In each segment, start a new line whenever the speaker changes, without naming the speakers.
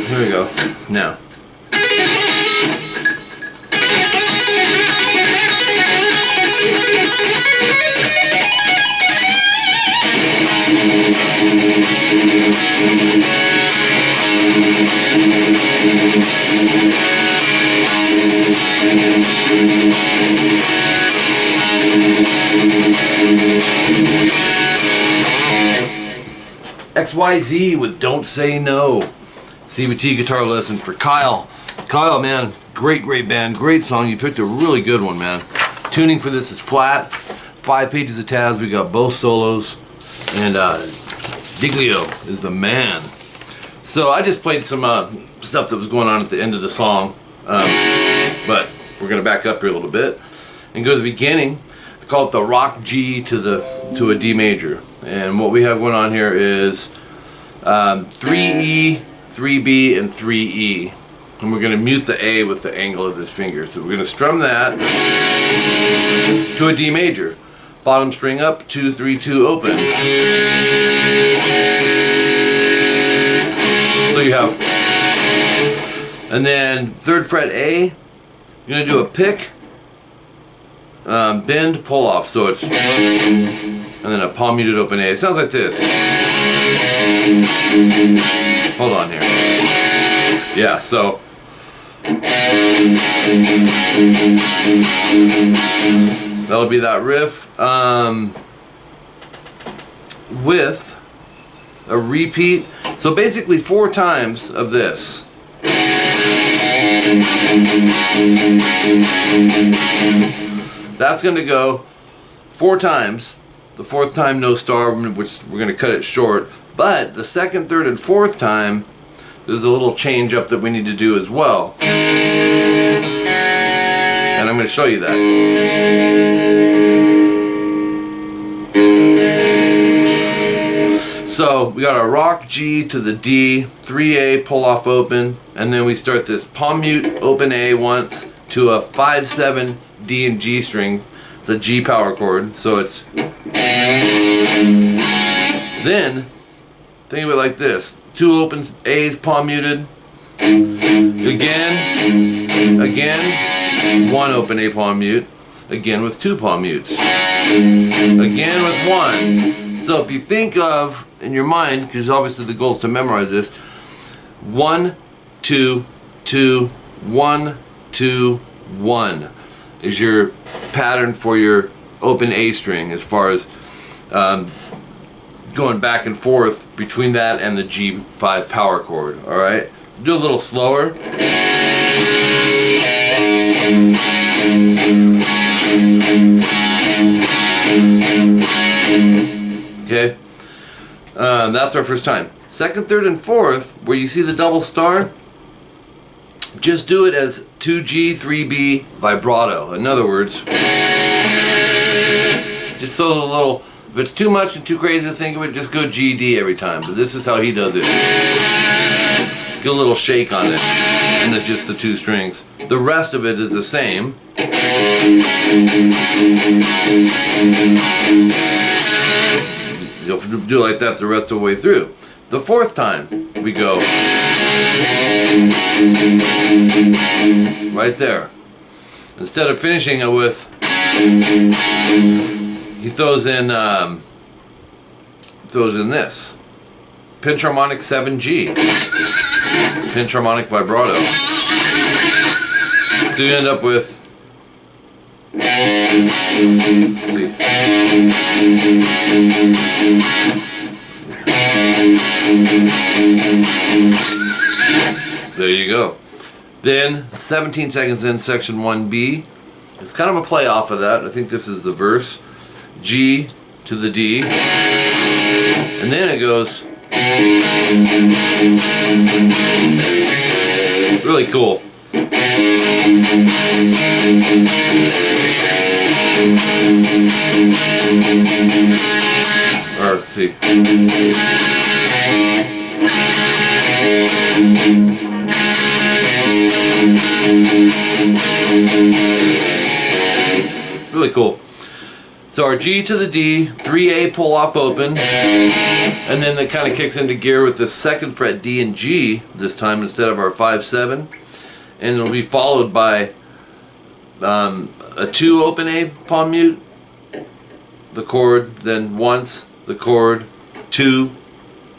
Here we go. Now. XYZ with Don't Say No. CVT Guitar Lesson for Kyle. Kyle, man, great band, great song. You picked a really good one, man. Tuning for this is flat. 5 pages of tabs. We got both solos. And Diglio is the man. So I just played some stuff that was going on at the end of the song. But we're going to back up here a little bit and go to the beginning. I call it the rock G to a D major. And what we have going on here is 3E, 3B, and 3E. And we're going to mute the A with the angle of this finger. So we're going to strum that to a D major. Bottom string up, 2, 3, 2, open. So you have, and then 3rd fret A, you're going to do a pick, bend, pull off. So it's, and then a palm muted open A. It sounds like this. Hold on here. Yeah, so. That'll be that riff with a repeat. So basically 4 times of this. That's going to go 4 times. The 4th time no star, which we're going to cut it short. But the 2nd, 3rd, and 4th time, there's a little change up that we need to do as well. And I'm going to show you that. So we got our rock G to the D, 3A, pull off open, and then we start this palm mute open A once to a 5/7 D and G string. It's a G power chord, so it's. Then think of it like this: 2 open A's, palm muted. Again, 1 open A palm mute. Again with 2 palm mutes. Again with 1. So if you think of in your mind, because obviously the goal is to memorize this, 1, 2, 2, 1, 2, 1 is your pattern for your open A string as far as going back and forth between that and the G5 power chord. Alright? Do a little slower. Okay? That's our first time. 2nd, 3rd, and 4th, where you see the double star, just do it as 2G, 3B vibrato. In other words, just so a little, if it's too much and too crazy to think of it, just go G, D every time. But this is how he does it. Get a little shake on it, and it's just the 2 strings. The rest of it is the same. You'll do like that the rest of the way through. The 4th time, we go right there. Instead of finishing it with, he throws in this pinch harmonic 7G, pinch harmonic vibrato. So you end up with, see, there you go. Then 17 seconds in, section 1B. It's kind of a play off of that. I think this is the verse. G to the D. And then it goes really cool. Or see. Really cool. So our G to the D, 3A pull off open, and then that kind of kicks into gear with the 2nd fret D and G this time instead of our 5-7, and it'll be followed by a 2 open A palm mute, the chord, then once the chord, 2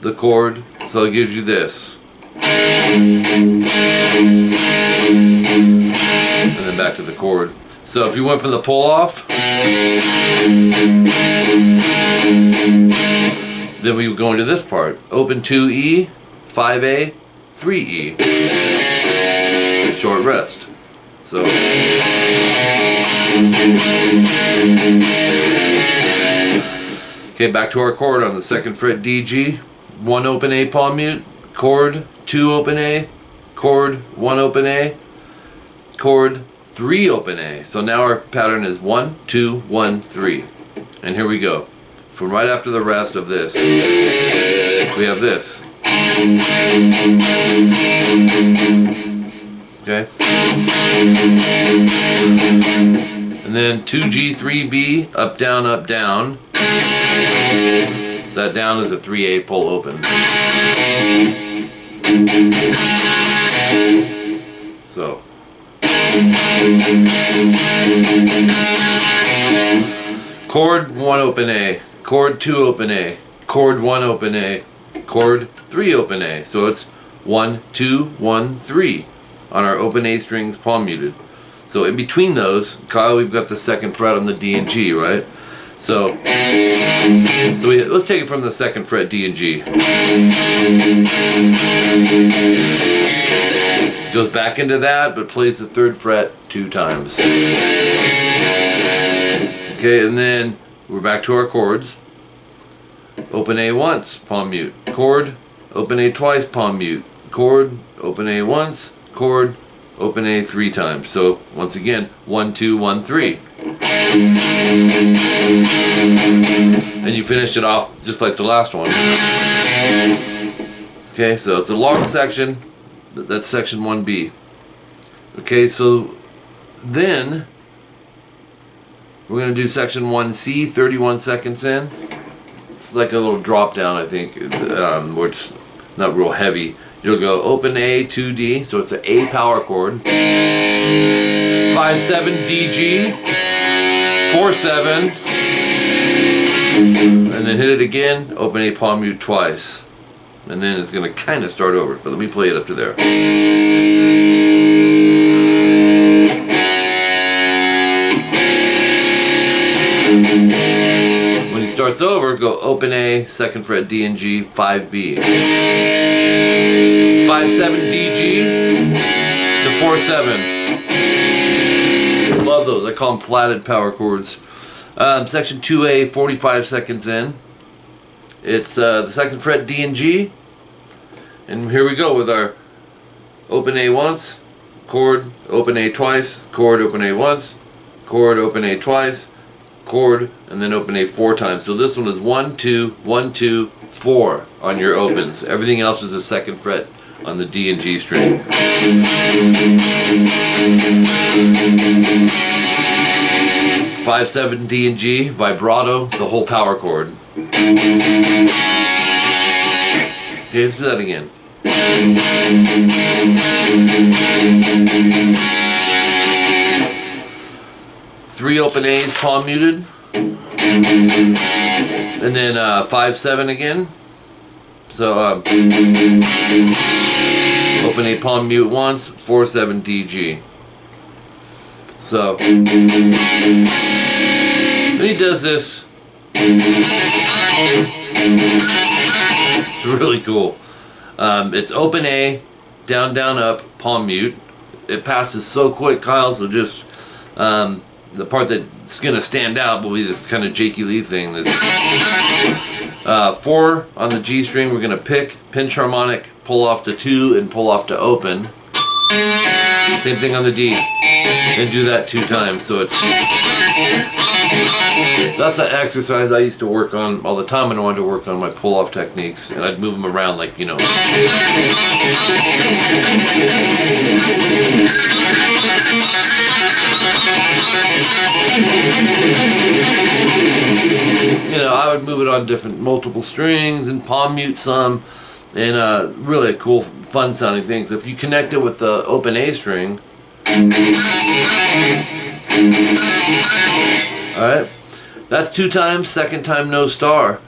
the chord, so it gives you this, and then back to the chord. So if you went from the pull off, then we would go into this part. Open 2E, 5A, 3E. Short rest. So okay, back to our chord on the 2nd fret D, G. 1 open A palm mute, chord, 2 open A, chord, 1 open A, chord, 3 open A. So now our pattern is 1, 2, 1, 3. And here we go. From right after the rest of this, we have this. Okay? And then 2G, 3B, up, down, up, down. That down is a 3A pull open. So. Chord 1 open A, chord 2 open A, chord 1 open A, chord 3 open A. So it's 1, 2, 1, 3 on our open A strings palm muted. So in between those, Kyle, we've got the 2nd fret on the D and G, right? So let's take it from the 2nd fret D and G. Goes back into that, but plays the 3rd fret 2 times. Okay, and then we're back to our chords. Open A once, palm mute. Chord, open A twice, palm mute. Chord, open A once, chord, open A 3 times. So once again, 1, 2, 1, 3. And you finish it off just like the last one. Okay, so it's a long section. That's section 1B. Okay, so then we're going to do section 1C, 31 seconds in. It's like a little drop down, I think, where it's not real heavy. You'll go open A, 2D, so it's an A power chord. 5-7 DG, 4-7, and then hit it again, open A palm mute twice. And then it's going to kind of start over, but let me play it up to there. When he starts over, go open A, 2nd fret D and G, 5B. 5-7 DG to 4-7. Love those. I call them flatted power chords. Section 2A, 45 seconds in. It's the 2nd fret D and G. And here we go with our open A once, chord, open A twice, chord, open A once, chord, open A twice, chord, and then open A 4 times. So this one is 1, 2, 1, 2, 4 on your opens. Everything else is the 2nd fret on the D and G string. 5-7 D and G, vibrato, the whole power chord. Okay, let's do that again. 3 open A's palm muted, and then 5-7 again. So open A palm mute once, 4-7 DG. So then he does this. It's really cool. It's open A, down, down, up, palm mute. It passes so quick, Kyle, so just the part that's going to stand out will be this kind of Jakey Lee thing. This 4 on the G string, we're going to pick, pinch harmonic, pull off to 2, and pull off to open. Same thing on the D. And do that 2 times. So it's... That's an exercise I used to work on all the time when I wanted to work on my pull-off techniques, and I'd move them around like, you know. on different multiple strings and palm mute some, and really cool, fun sounding things. If you connect it with the open A string, alright, that's 2 times, second time no star,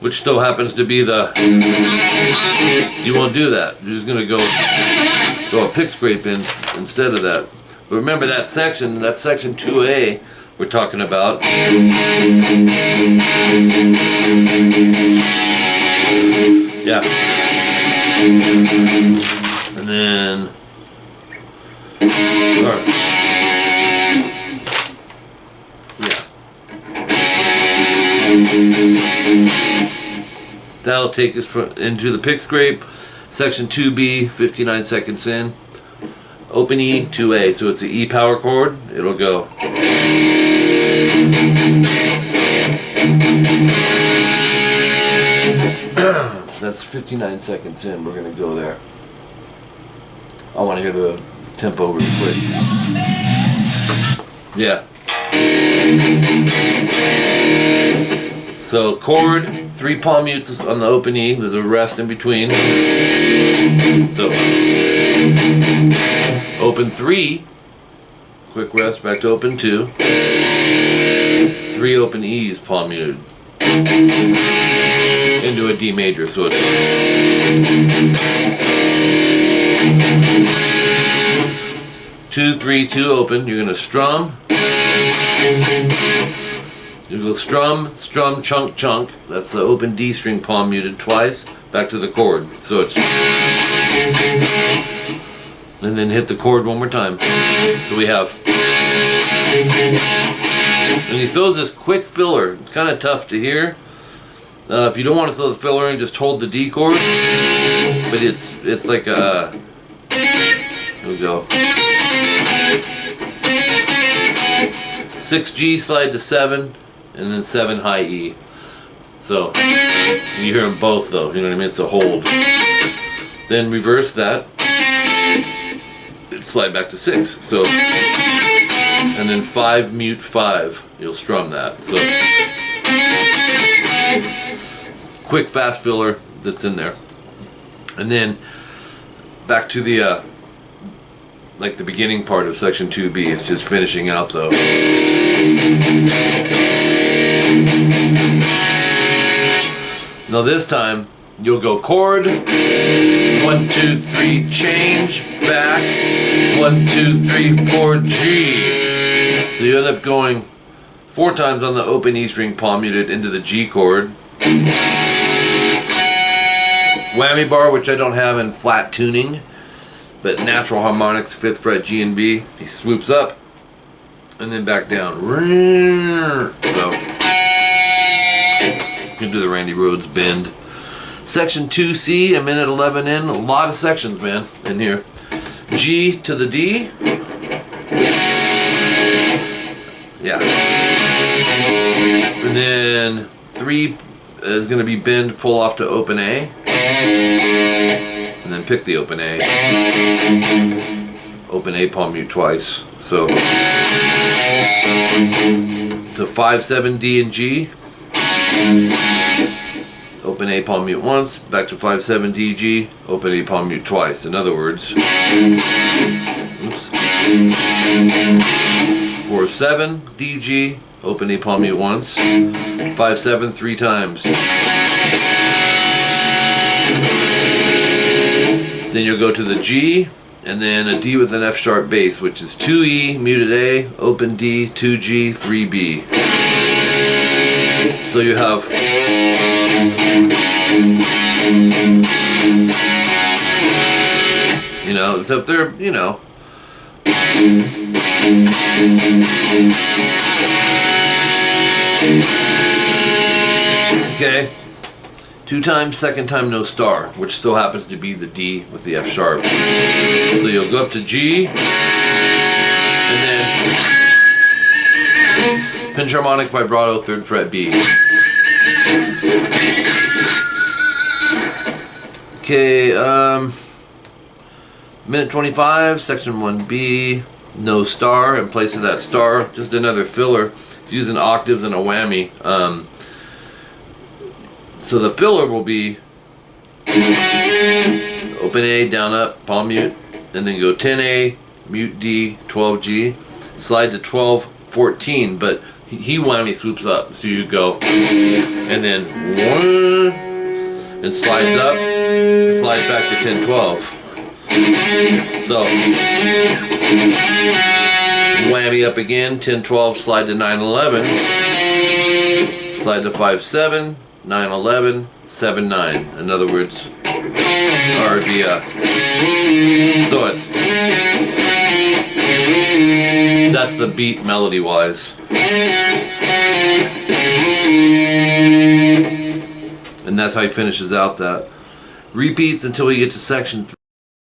which still happens to be the, you won't do that. You're just going to go a pick scrape in instead of that. But remember that's section 2A we're talking about. Yeah. And then, that'll take us into the pick scrape, section 2B, 59 seconds in. Open E, 2A, so it's an E power chord. It'll go. That's 59 seconds in. We're gonna go there. I want to hear the tempo really quick. Yeah. So chord, 3 palm mutes on the open E. There's a rest in between. So open 3, quick rest, back to open 2. 3 open E's palm muted into a D major. So it's 2, 3, 2 open. You're gonna strum. You go strum, strum, chunk, chunk. That's the open D string palm muted twice. Back to the chord. So it's, and then hit the chord one more time. So we have, and he throws this quick filler. It's kind of tough to hear. If you don't want to throw the filler in, just hold the D chord. But it's like a, here we go. 6 G slide to 7, and then 7 high E. So you hear them both though, you know what I mean? It's a hold. Then reverse that, slide back to 6. So, and then 5 mute 5. You'll strum that. So quick fast filler that's in there. And then back to the like the beginning part of section 2B. It's just finishing out though. Now this time you'll go chord, 1, 2, 3, change, back, 1, 2, 3, 4, G. So you end up going 4 times on the open E string palm muted into the G chord. Whammy bar, which I don't have in flat tuning, but natural harmonics, 5th fret G and B. He swoops up and then back down. So you can do the Randy Rhoads bend. Section 2C, a minute 11 in. A lot of sections, man, in here. G to the D. Yeah. And then 3 is going to be bend, pull off to open A. And then pick the open A. Open A palm mute twice. So to 5, 7, D and G. Open A palm mute once, back to 5, 7, D, G, open A palm mute twice. In other words, 4, 7, D, G, open A palm mute once, 5, 7, 3 times. Then you'll go to the G, and then a D with an F sharp bass, which is 2E, muted A, open D, 2G, 3B. So you have, you know, it's up there, you know. Okay. 2 times, second time no star, which still happens to be the D with the F sharp. So you'll go up to G, and then pinch harmonic vibrato, 3rd fret B. Okay, minute 25, section 1B, no star. In place of that star, just another filler. It's using octaves and a whammy. So the filler will be open A, down up, palm mute, and then go 10A, mute D, 12G, slide to 12, 14, but he whammy swoops up. So you go, and then 1, and slides up, slides back to 10, 12. So whammy up again, 10, 12, slide to 9, 11, slide to 5, 7, 9, 11, 7, 9. In other words, or the so it's, that's the beat melody wise, and that's how he finishes out that. Repeats until we get to section 3.